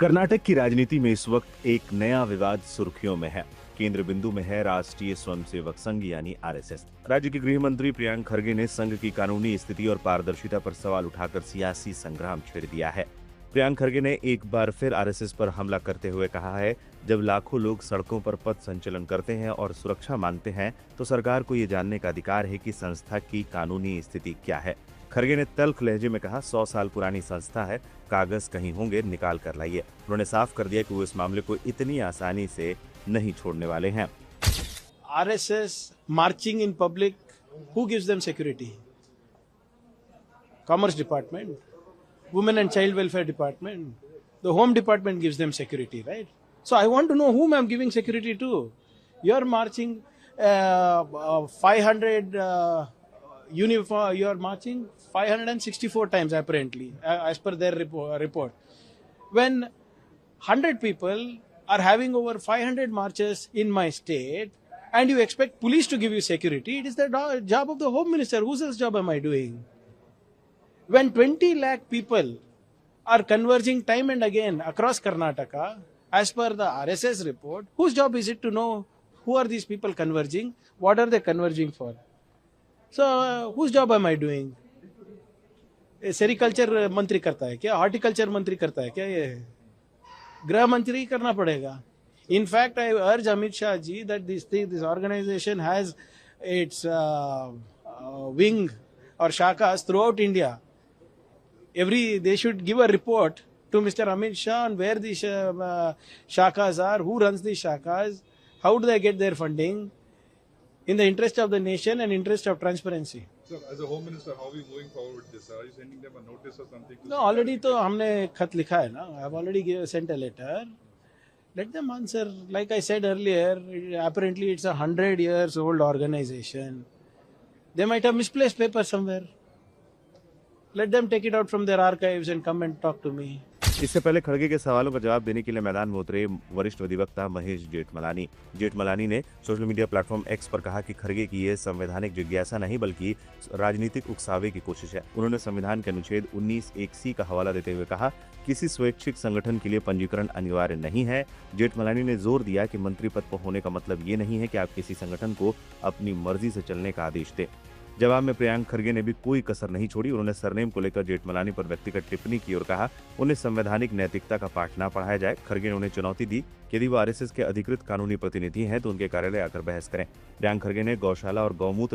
कर्नाटक की राजनीति में इस वक्त एक नया विवाद सुर्खियों में है। केंद्र बिंदु में है राष्ट्रीय स्वयंसेवक संघ यानी आरएसएस। राज्य के गृह मंत्री प्रियंक खरगे ने संघ की कानूनी स्थिति और पारदर्शिता पर सवाल उठाकर सियासी संग्राम छेड़ दिया है। प्रियंक खरगे ने एक बार फिर आरएसएस पर हमला करते हुए कहा है, जब लाखों लोग सड़कों पर पथ संचलन करते हैं और सुरक्षा मांगते हैं, तो सरकार को ये जानने का अधिकार है कि संस्था की कानूनी स्थिति क्या है। खरगे ने तल्ख लहजे में कहा, 100 साल पुरानी संस्था है, कागज कहीं होंगे, निकाल कर लाइए। उन्होंने साफ कर दिया कि वो इस मामले को इतनी आसानी से नहीं छोड़ने वाले हैं। RSS marching in public, who gives them security? Commerce Department, Women and Child Welfare Department, the Home Department gives them security, right? So I want to know whom I'm giving security to. You're marching 500 uniform. You're marching 564 times apparently, as per their report. When 100 people are having over 500 marches in my state, and you expect police to give you security, it is the job of the Home Minister. Whose else job am I doing? When 20 lakh people are converging time and again across Karnataka, as per the RSS report, whose job is it to know who are these people converging? What are they converging for? So, whose job am I doing? Sericulture मंत्री करता है क्या? Horticulture मंत्री करता है क्या? ये गृह मंत्री ही करना पड़ेगा. In fact, I urge Amit Shah ji that this organization has its wing or shakas throughout India. They should give a report to Mr. Amit Shah on where these shakas are, who runs these shakas, how do they get their funding, in the interest of the nation and interest of transparency. So, as a Home Minister, how are you moving forward with this? Are you sending them a notice or something? No, already तो हमने खत लिखा है ना. I have already sent a letter. Let them answer. Like I said earlier, apparently it's 100 years old organization. They might have misplaced paper somewhere. Let them take it out from their archives and come and talk to me. इससे पहले खड़गे के सवालों का जवाब देने के लिए मैदान में उतरे वरिष्ठ अधिवक्ता महेश जेठमलानी ने सोशल मीडिया प्लेटफॉर्म एक्स पर कहा कि खड़गे की ये संवैधानिक जिज्ञासा नहीं बल्कि राजनीतिक उकसावे की कोशिश है। उन्होंने संविधान के अनुच्छेद 19(1)(c) का हवाला देते हुए कहा, किसी स्वैच्छिक संगठन के लिए पंजीकरण अनिवार्य नहीं है। जेठमलानी ने जोर दिया कि मंत्री पद पर होने का मतलब ये नहीं है कि आप किसी संगठन को अपनी मर्जी से चलने का आदेश दें। जवाब में प्रियंक खरगे ने भी कोई कसर नहीं छोड़ी। उन्होंने सरनेम को लेकर जेठमलानी पर व्यक्तिगत टिप्पणी की और कहा, उन्हें संवैधानिक नैतिकता का पाठ ना पढ़ाया जाए। खरगे ने उन्हें चुनौती दी कि यदि वो आरएसएस के अधिकृत कानूनी प्रतिनिधि हैं तो उनके कार्यालय आकर बहस करें। प्रियंक खरगे ने गौशाला और गौमूत्र